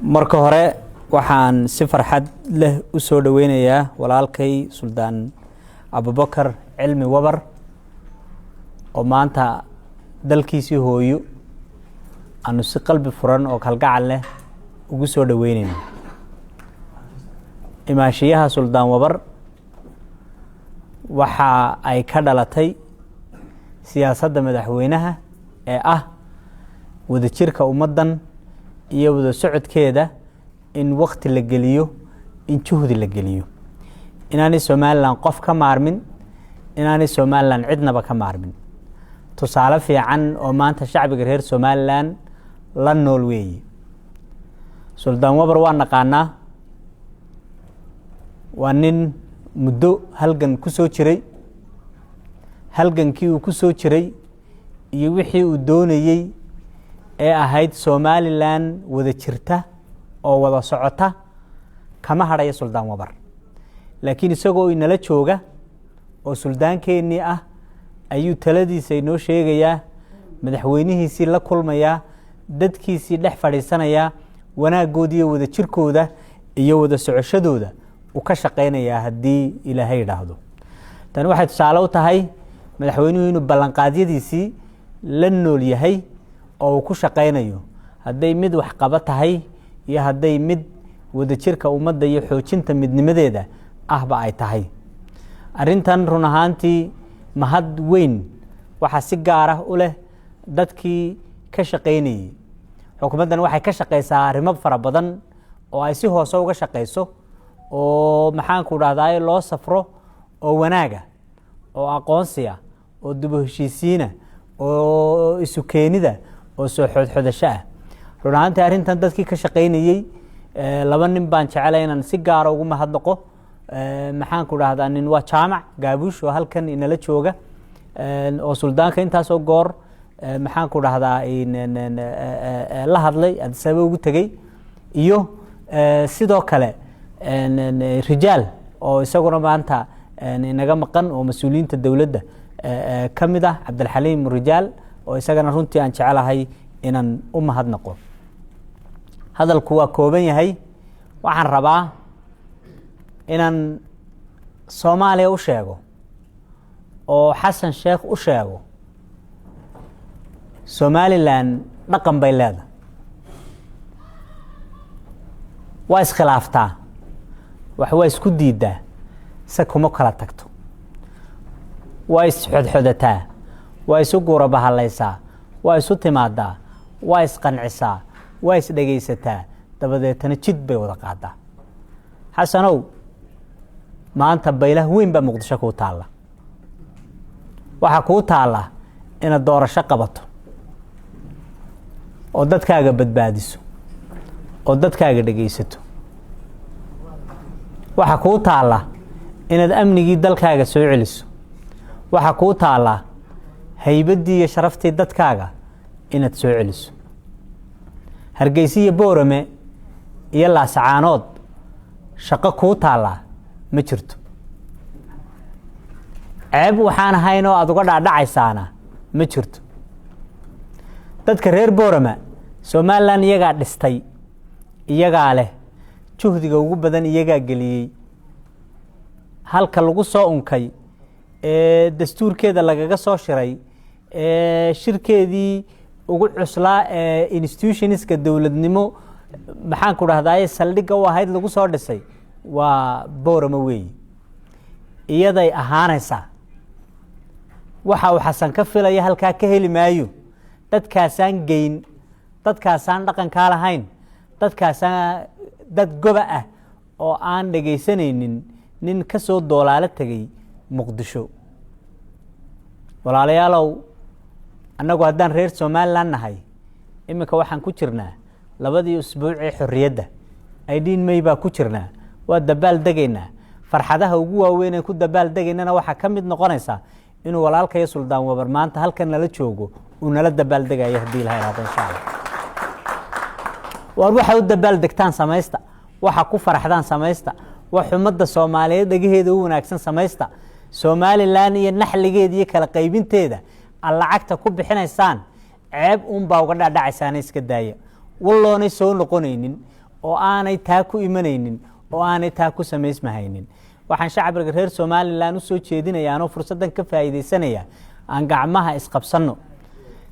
marka hore waxaan si farxad leh u soo dhaweynayaa walaalkay Suldaan Abubakar Cilmi Wabar oo maanta dalkiisii hooyo aanu si qalbi furan oo kalgacal leh ugu soo dhaweynayno. imaashiyaha Suldaan Wabar waxa ay ka dhalatay siyaasadda madaxweynaha ee wada jirka ummadan iyo wada socodkeeda in waqti la geliyo, in juhdi la geliyo, inaanay Somaliland qof ka maarmin, inaanay Somaliland cidnaba ka maarmin. tusaale fiican oo maanta shacbiga reer Somaliland la nool weeye. Suldaan Wabar waa naqaanaa, waa nin muddo halgan ku soo jiray, halgankii uu ku soo jiray iyo wixii uu doonayay ee ahayd Somaliland wada jirta oo wada socota kama hadhaya Suldaan Wabar. laakiin isagoo inala jooga oo suldaankeenii ayuu taladiisa inoo sheegayaa, madaxweynihiisii la kulmayaa, dadkiisii dhex fadhiisanaya, wanaagoodii iyo wada jirkooda iyo wada socoshadooda uu ka shaqeynayaa haddii Ilaahay yiraahdo. tan waxay tusaale u tahay madaxweynuhu inuu ballanqaadyadiisii la nool yahay oo uu ku shaqeynayo, hadday mid wax qaba tahay iyo hadday mid wada jirka ummadda iyo xoojinta midnimadeeda ahba ay tahay. arrintan run ahaantii mahad weyn waxa si gaar ah u leh dadkii ka shaqeynayay. xukuumaddan waxay ka shaqeysaa arrimo fara badan oo ay si hoose uga shaqeyso, oo maxaan ku dhahdaa loo safro oo wanaaga, oo aqoonsiga, oo dib u heshiisiina, oo isu keenida, oo soo xodxodasho ah. run ahaantii arrintan dadkii ka shaqeynayay laba nin baan jecelahay inaan si gaar ah ugu mahadnaqo. maxaan ku dhahdaa nin waa Jaamac Gaabuush oo halkan inala jooga, oo suldaanka intaas oo goor maxaan ku dhahdaa la hadlay Addis Ababa ugu tagay, iyo sidoo kale rijaal oo isaguna maanta inaga maqan oo mas'uuliyiinta dawladda ka mid ah, Cabdilxaliim Rijaal, oo isagana runtii aan jecelahay inaan u mahadnaqo. hadalku waa kooban yahay, waxaan rabaa inaan Soomaaliya u sheego oo Xasan Sheekh u sheego, Somaliland dhaqan bay leedahay, waa iskhilaaftaa, wax waa isku diidaa, se kuma kala tagto, waa isxodxodataa, waa isu guura bahalaysaa, waa isu timaadaa, waa isqancisaa, waa isdhegaysataa, dabadeetana jid bay wada qaadaa. xasanow, maanta baylah weyn baa Muqdisho kuu taalla. waxaa kuu taalla inaad doorasho qabato oo dadkaaga badbaadiso oo dadkaaga dhegaysato. waxaa kuu taalla inaad amnigii dalkaaga soo celiso. waxaa kuu taalla haybaddii iyo sharaftii dadkaaga inaad soo celiso. Hargeysa iyo Boorame iyo Laascaanood shaqo kuu taalla ma jirto. ceeb waxaan ahayn oo aad uga dhaadhacaysaana ma jirto. dadka reer Boorame Somaliland iyagaa dhistay, iyagaa leh, juhdiga ugu badan iyagaa geliyey. halka lagu soo unkay ee dastuurkeeda lagaga soo shiray, ee shirkeedii ugu cuslaa ee institutionska dawladnimo maxaan ku dhahdaa saldhigga u ahayd lagu soo dhisay waa Boorame weeye. iyaday ahaanaysaa. waxa uu Xasan ka filaya halkaa ka heli maayo. dadkaasaan geyn, dadkaasaan dhaqankaa lahayn, dadkaasaan dad goba oo aan dhegaysanaynin nin ka soo doolaala tegay Muqdisho. walaalayaalow, annagu haddaan reer Somaliland nahay, iminka waxaan ku jirnaa 2 usbuuc ee xorriyadda, 18 May baa ku jirnaa, waa dabaal degaynaa. farxadaha ugu waaweyn ee ku dabaal degaynana waxaa ka mid noqonaysa inuu walaalkay Suldaan Wabar maanta halkan nala joogo, uu nala dabaal degayo haddii Ilaahay raaxo insha Allah. war waxa u dabaal degtaan samaysta, waxa ku faraxdaan samaysta, wax ummadda Soomaaliyeed dhagaheeda u wanaagsan samaysta. Somaliland iyo naxligeeda iyo kala qaybinteeda lacagta ku bixinaysaan ceeb baa uga dhaadhacaysaan iska daaya. walloonay soo noqonaynin oo aanay taa ku imanaynin oo aanay taa ku samaysmahaynin waxaan shacabka reer Soomaaliland u soo jeedinayaa oo fursadan ka faa'iideysanaya aan gacmaha isqabsano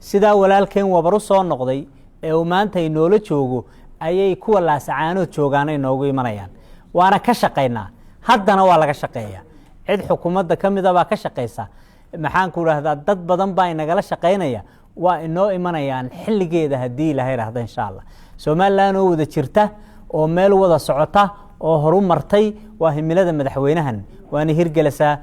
sida walaalkeen wabaru soo noqday ee uu maanta inoola joogo ayay kuwa laasacaanood joogaan inoogu imanayaan waana ka shaqeynaa haddana waa laga shaqeeyaa cid xukuumadda kamida baa ka shaqeysa maxaan ku raahdaa dad badan baa inagala shaqeynaya waa inoo imanayaan xilligeeda hadii Ilaahay raahdo insha Allah Soomaaliland oo wada jirta oo meel wada socota oo horumartay waa himilada madaxweynahan waana hirgelisaa